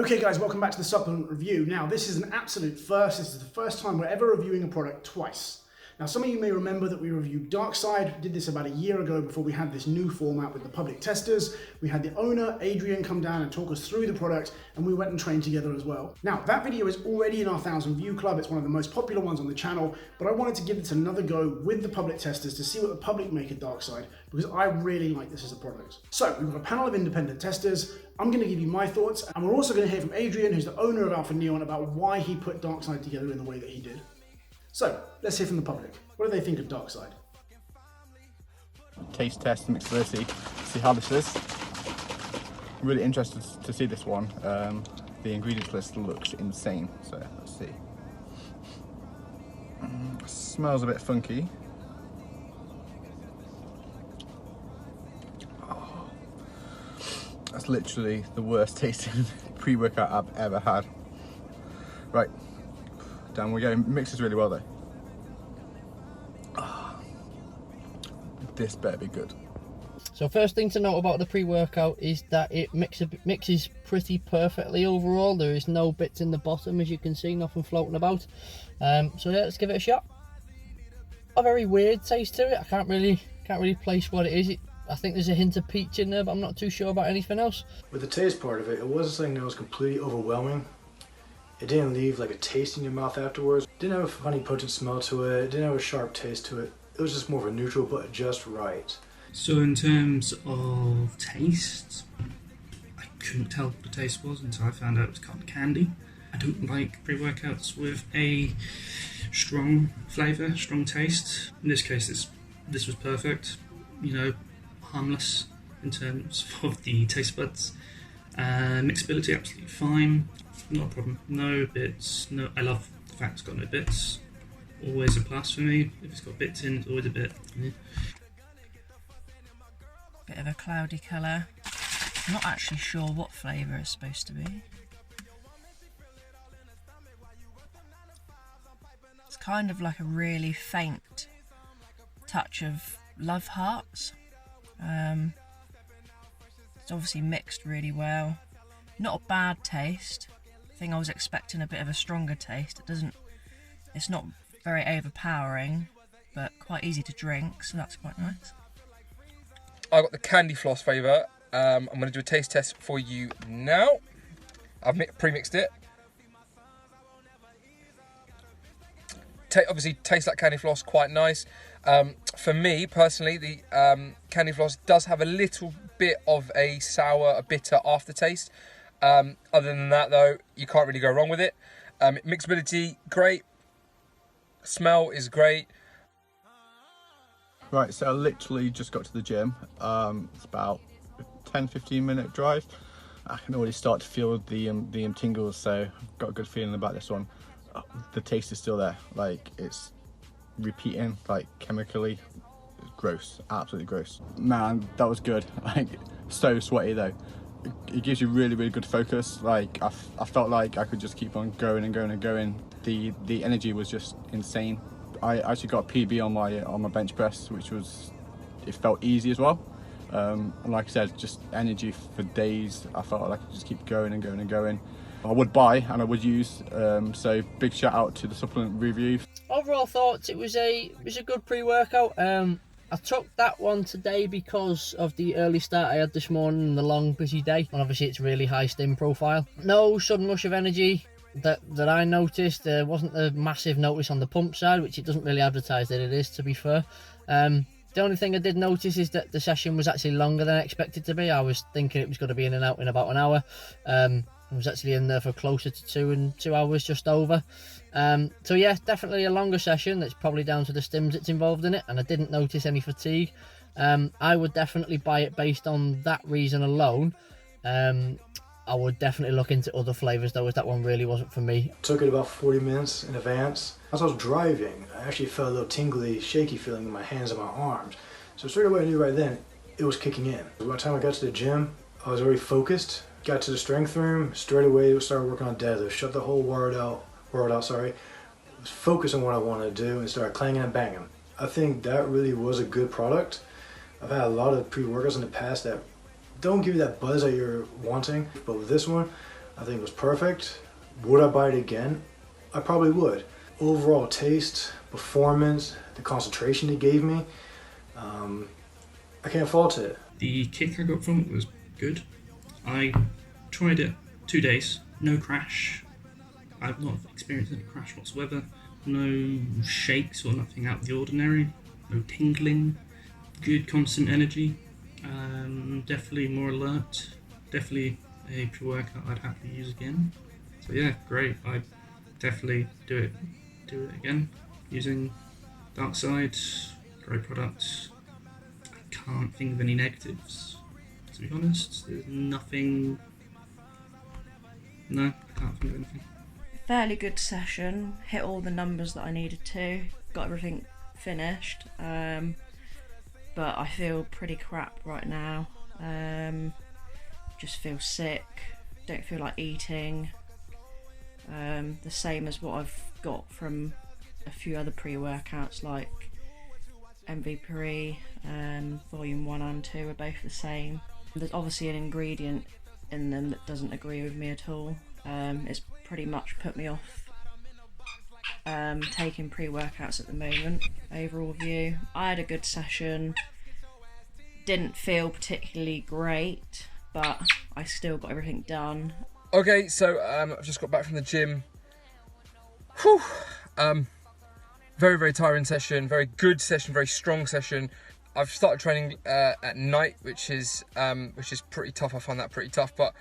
Okay guys, welcome back to the supplement review. Now this is an absolute first. This is the first time we're ever reviewing a product twice. Now some of you may remember that we reviewed Darkside. We did this about a year ago before we had this new format with the public testers. We had the owner, Adrian, come down and talk us through the product, and we went and trained together as well. Now that video is already in our 1,000 view club. It's one of the most popular ones on the channel, but I wanted to give it another go with the public testers to see what the public make of Darkside, because I really like this as a product. So we've got a panel of independent testers. I'm going to give you my thoughts, and we're also going to hear from Adrian, who's the owner of Alpha Neon, about why he put Darkside together in the way that he did. So, let's hear from the public. What do they think of Darkside? Taste test and mixability, see how this is. Really interested to see this one. The ingredients list looks insane, so let's see. Smells a bit funky. That's literally the worst tasting pre-workout I've ever had. Right, down we go. Mixes really well though. This better be good. So first thing to note about the pre-workout is that it mixes pretty perfectly overall. There is no bits in the bottom, as you can see, nothing floating about. So yeah, let's give it a shot. A very weird taste to it. I can't really place what it is. I think there's a hint of peach in there, but I'm not too sure about anything else. With the taste part of it, it wasn't something that was completely overwhelming. It didn't leave like a taste in your mouth afterwards. It didn't have a funny potent smell to it. It didn't have a sharp taste to it. It was just more of a neutral, but just right. So in terms of taste, I couldn't tell what the taste was until I found out it was cotton candy. I don't like pre-workouts with a strong flavour, strong taste. In this case, this was perfect. You know, harmless in terms of the taste buds. Mixability absolutely fine, not a problem. No bits. No, I love the fact it's got no bits. Always a plus for me. If it's got bits in, it's always a bit. Yeah. Bit of a cloudy colour. I'm not actually sure what flavour it's supposed to be. It's kind of like a really faint touch of love hearts. It's obviously mixed really well. Not a bad taste. I think I was expecting a bit of a stronger taste. It's not very overpowering, but quite easy to drink, so that's quite nice. I got the candy floss flavour. I'm going to do a taste test for you now. I've pre-mixed it. Obviously tastes like candy floss, quite nice. For me personally, the candy floss does have a little bit of a sour, a bitter aftertaste. Other than that though, you can't really go wrong with it. Mixability, great. Smell is great. Right, so I literally just got to the gym. It's about a 10-15 minute drive. I can already start to feel the tingles, so I've got a good feeling about this one. The taste is still there, like it's repeating, like chemically. It's gross, absolutely gross. Man, that was good. Like so sweaty though. It gives you really good focus. Like I felt like I could just keep on going and going and going. The energy was just insane. I actually got a PB on my bench press, which it felt easy as well. And like I said, just energy for days. I felt like I could just keep going and going and going. I would buy and I would use. So big shout out to the supplement review. Overall thoughts, it was a good pre-workout. I took that one today because of the early start I had this morning and the long busy day, and obviously it's really high stim profile. No sudden rush of energy that I noticed. There wasn't a massive notice on the pump side, which it doesn't really advertise that it is, to be fair. The only thing I did notice is that the session was actually longer than I expected to be. I was thinking it was going to be in and out in about an hour. I was actually in there for closer to 2 hours, just over. So yeah, definitely a longer session. That's probably down to the stims that's involved in it, and I didn't notice any fatigue. I would definitely buy it based on that reason alone. I would definitely look into other flavours though, as that one really wasn't for me. Took it about 40 minutes in advance. As I was driving, I actually felt a little tingly, shaky feeling in my hands and my arms. So straight away I knew right then it was kicking in. By the time I got to the gym, I was already focused. Got to the strength room, straight away started working on deadlift. Shut the whole world out, was focused on what I wanted to do and started clanging and banging. I think that really was a good product. I've had a lot of pre-workouts in the past that don't give you that buzz that you're wanting, but with this one, I think it was perfect. Would I buy it again? I probably would. Overall taste, performance, the concentration it gave me, I can't fault it. The kick I got from it was good. I tried it 2 days, no crash. I've not experienced any crash whatsoever. No shakes or nothing out of the ordinary. No tingling. Good constant energy. Definitely more alert. Definitely a pre-workout I'd happily use again. So yeah, great. I'd definitely do it again. Using Darkside, great product. I can't think of any negatives. To be honest, there's nothing. No, I can't think of anything. Fairly good session, hit all the numbers that I needed to, got everything finished, but I feel pretty crap right now. Just feel sick, don't feel like eating, the same as what I've got from a few other pre-workouts like MVP Volume 1 and 2 are both the same. There's obviously an ingredient in them that doesn't agree with me at all. It's pretty much put me off taking pre-workouts at the moment. Overall view, I had a good session, didn't feel particularly great, but I still got everything done. Okay, so I've just got back from the gym. Whew. Very, very tiring session, very good session, very strong session. I've started training at night, which is pretty tough. I find that pretty tough, but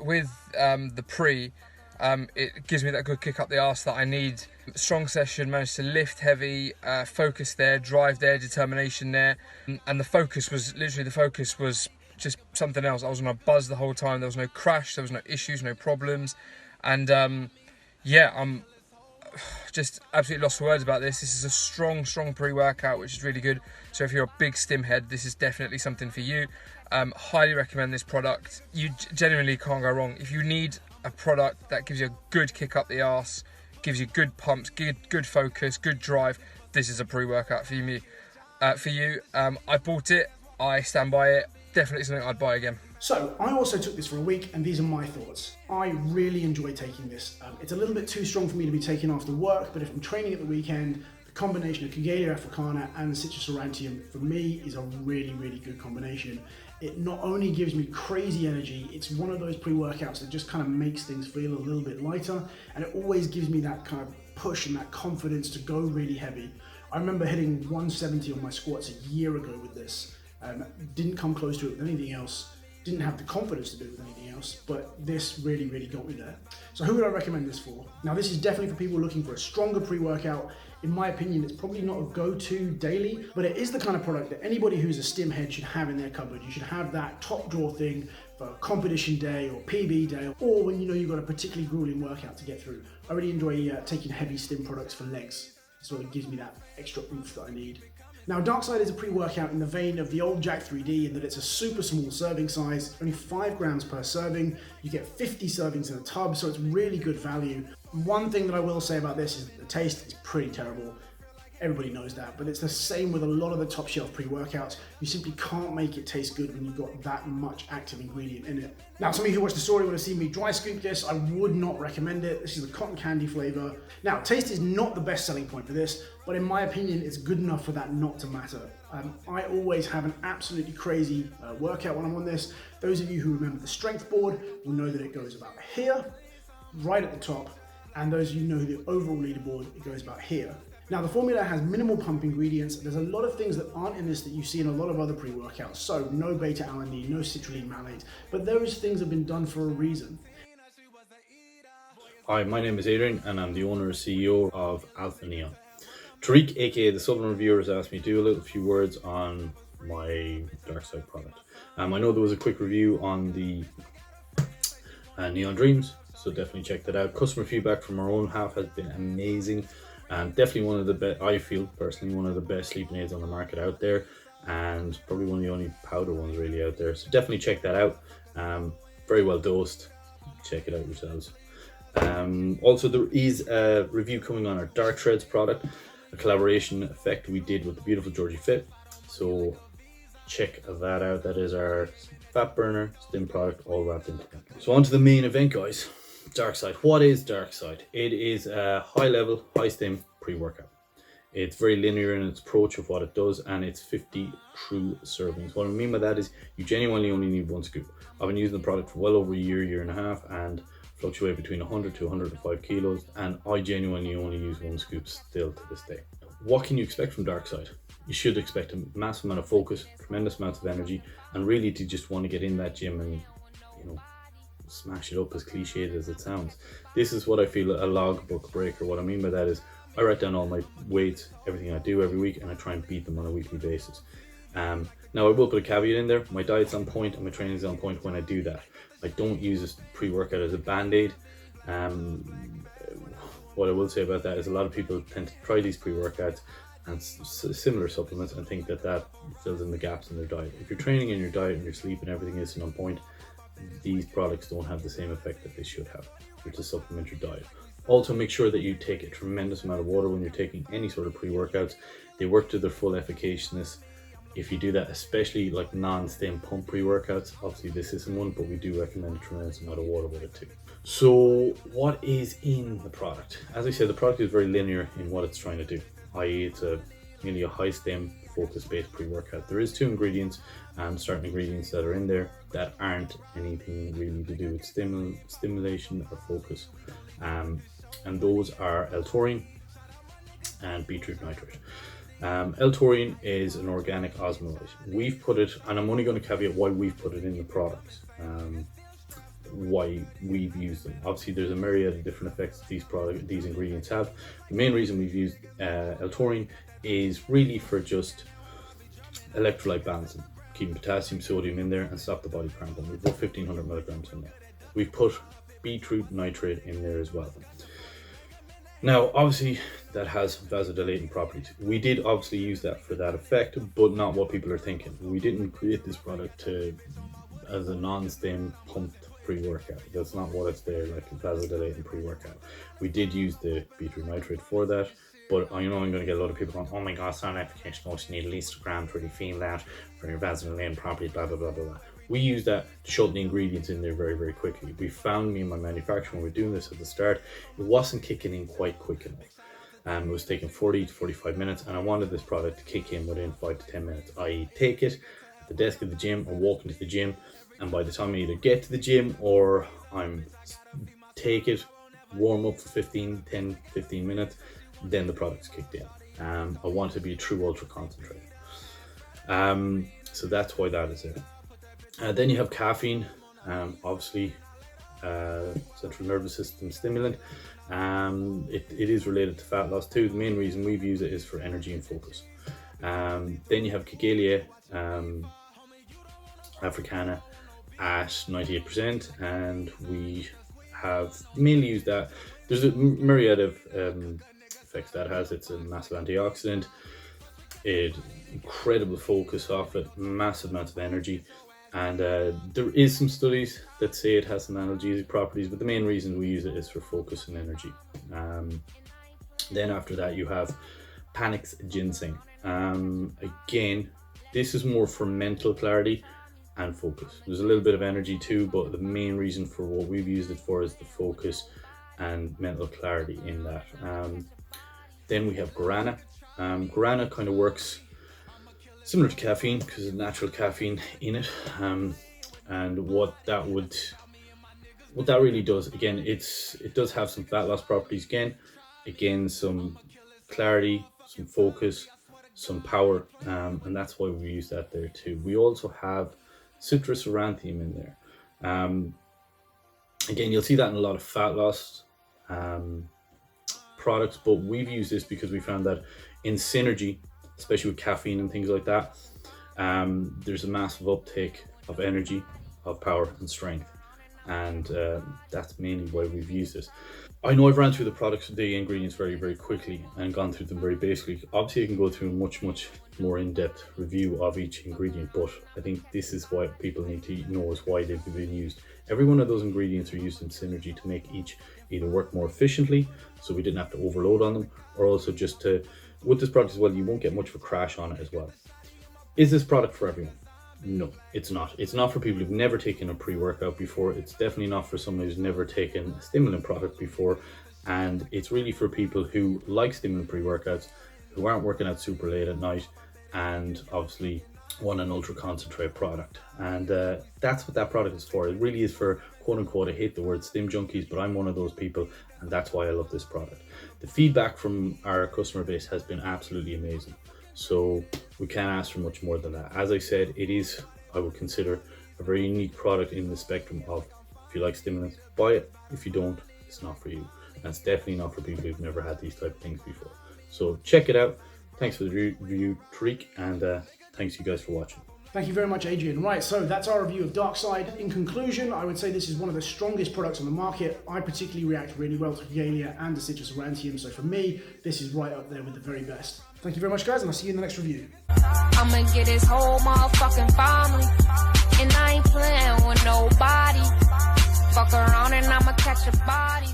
with the pre, it gives me that good kick up the arse that I need. Strong session, managed to lift heavy, focus there, drive there, determination there, and the focus was just something else. I was on a buzz the whole time. There was no crash, there was no issues, no problems, and yeah, I'm just absolutely lost for words about this. This is a strong pre-workout, which is really good. So if you're a big stim head, this is definitely something for you. Highly recommend this product. You genuinely can't go wrong. If you need a product that gives you a good kick up the arse, gives you good pumps, good focus, good drive, this is a pre-workout for you. I bought it, I stand by it. Definitely something I'd buy again. So I also took this for a week, and these are my thoughts. I really enjoy taking this. It's a little bit too strong for me to be taking after work, but if I'm training at the weekend, the combination of Camellia africana and Citrus aurantium for me is a really, really good combination. It not only gives me crazy energy, it's one of those pre-workouts that just kind of makes things feel a little bit lighter, and it always gives me that kind of push and that confidence to go really heavy. I remember hitting 170 on my squats a year ago with this. Didn't come close to it with anything else, didn't have the confidence to do it with anything else, but this really, really got me there. So who would I recommend this for? Now this is definitely for people looking for a stronger pre-workout. In my opinion, it's probably not a go-to daily, but it is the kind of product that anybody who's a stim head should have in their cupboard. You should have that top drawer thing for competition day or PB day, or when you know you've got a particularly grueling workout to get through. I really enjoy taking heavy stim products for legs. It sort of gives me that extra oomph that I need. Now, Darkside is a pre-workout in the vein of the old Jack 3D in that it's a super small serving size, only 5 grams per serving. You get 50 servings in a tub, so it's really good value. One thing that I will say about this is that the taste is pretty terrible. Everybody knows that, but it's the same with a lot of the top shelf pre-workouts. You simply can't make it taste good when you've got that much active ingredient in it. Now, some of you who watched the story would have seen me dry scoop this. I would not recommend it. This is a cotton candy flavor. Now, taste is not the best selling point for this, but in my opinion, it's good enough for that not to matter. I always have an absolutely crazy workout when I'm on this. Those of you who remember the strength board will know that it goes about here, right at the top, and those of you who know the overall leaderboard, it goes about here. Now the formula has minimal pump ingredients. There's a lot of things that aren't in this that you see in a lot of other pre-workouts. So no beta-alanine, no citrulline malate, but those things have been done for a reason. Hi, my name is Adrian and I'm the owner and CEO of Alpha Neon. Tariq, aka the Southern Reviewer, has asked me to do a few words on my Darkside product. I know there was a quick review on the Neon Dreams, so definitely check that out. Customer feedback from our own half has been amazing. And definitely one of the best, I feel personally, one of the best sleeping aids on the market out there, and probably one of the only powder ones really out there. So definitely check that out. Very well dosed. Check it out yourselves. Also, there is a review coming on our Dark Shreds product, a collaboration effect we did with the beautiful Georgie Fit. So check that out. That is our fat burner stim product all wrapped into that. So on to the main event, guys. Darkside. What is Darkside? It is a high level, high stim pre-workout. It's very linear in its approach of what it does, and it's 50 true servings. What I mean by that is you genuinely only need 1 scoop. I've been using the product for well over a year and a half, and fluctuate between 100 to 105 kilos, and I genuinely only use 1 scoop still to this day. What can you expect from Darkside? You should expect a massive amount of focus, tremendous amounts of energy, and really to just want to get in that gym and, you know, smash it up, as cliched as it sounds. This is what I feel a logbook breaker. What I mean by that is I write down all my weights, everything I do every week, and I try and beat them on a weekly basis. Now I will put a caveat in there. My diet's on point and my training's on point when I do that. I don't use this pre-workout as a band-aid. What I will say about that is a lot of people tend to try these pre-workouts and similar supplements and think that that fills in the gaps in their diet. If you're training in your diet and your sleep and everything isn't on point, these products don't have the same effect that they should have, to supplement your diet. Also, make sure that you take a tremendous amount of water when you're taking any sort of pre-workouts. They work to their full efficaciousness. If you do that, especially like non-stim pump pre-workouts, obviously this isn't one, but we do recommend a tremendous amount of water with it too. So what is in the product? As I said, the product is very linear in what it's trying to do, i.e. it's mainly a high stim focus-based pre-workout. There is 2 ingredients, certain ingredients that are in there that aren't anything really to do with stimulation or focus. And those are L-taurine and beetroot nitrate. L-taurine is an organic osmolyte. We've put it, and I'm only going to caveat why we've put it in the product, why we've used them. Obviously there's a myriad of different effects these ingredients have. The main reason we've used L-taurine is really for just electrolyte balancing, keeping potassium, sodium in there and stop the body cramping. We've put 1500 milligrams in there. We've put beetroot nitrate in there as well. Now, obviously, that has vasodilating properties. We did obviously use that for that effect, but not what people are thinking. We didn't create this product as a non-stim pumped pre-workout. That's not what it's there, like a vasodilating pre-workout. We did use the beetroot nitrate for that, but I know I'm going to get a lot of people going, oh my god, it's not efficacious, you need at least a gram to really feel that for your vasodilating properties, blah, blah, blah, blah, blah. We use that to shut the ingredients in there very, very quickly. We found, me and my manufacturer, when we were doing this at the start, it wasn't kicking in quite quick enough. It was taking 40 to 45 minutes, and I wanted this product to kick in within 5 to 10 minutes. I take it at the desk of the gym or walk into the gym, and by the time I either get to the gym or take it, warm up for 10, 15 minutes, then the product's kicked in. I want to be a true ultra concentrate. So that's why that is it. Then you have caffeine, obviously central nervous system stimulant. It is related to fat loss too. The main reason we've used it is for energy and focus. Then you have Cacalia africana at 98%, and we have mainly used that. There's a myriad of effects that has. It's a massive antioxidant, incredible focus off it, massive amounts of energy. And there is some studies that say it has some analgesic properties, but the main reason we use it is for focus and energy. Then after that you have Panax Ginseng. Again, this is more for mental clarity and focus. There's a little bit of energy too, but the main reason for what we've used it for is the focus and mental clarity in that. Then we have guarana. Guarana kind of works similar to caffeine because there's natural caffeine in it, and what that really does, again, it does have some fat loss properties, again some clarity, some focus, some power, and that's why we use that there too. We also have citrus aurantium in there. Again, you'll see that in a lot of fat loss products, but we've used this because we found that in synergy, especially with caffeine and things like that, there's a massive uptake of energy, of power and strength, and that's mainly why we've used this. I know I've ran through the ingredients very, very quickly and gone through them very basically. Obviously I can go through a much more in-depth review of each ingredient, but I think this is what people need to know, is why they've been used. Every one of those ingredients are used in synergy to make each either work more efficiently, so we didn't have to overload on them, or also just to, with this product as well, you won't get much of a crash on it as well. Is this product for everyone? No, it's not. It's not for people who've never taken a pre-workout before. It's definitely not for someone who's never taken a stimulant product before. And it's really for people who like stimulant pre-workouts, who aren't working out super late at night, and obviously want an ultra concentrate product. And that's what that product is for. It really is for, quote unquote, I hate the word stim junkies, but I'm one of those people, and that's why I love this product. The feedback from our customer base has been absolutely amazing. So we can't ask for much more than that. As I said, it is, I would consider, a very unique product in the spectrum of, if you like stimulants, buy it. If you don't, it's not for you. And it's definitely not for people who've never had these type of things before. So check it out. Thanks for the review, Tariq, and thanks you guys for watching. Thank you very much, Adrian. Right, so that's our review of Darkside. In conclusion, I would say this is one of the strongest products on the market. I particularly react really well to Regalia and the Citrus Aurantium, so for me, this is right up there with the very best. Thank you very much, guys, and I'll see you in the next review. I'ma get his whole motherfucking family, and I ain't playing with nobody. Fuck around and I'ma catch a body.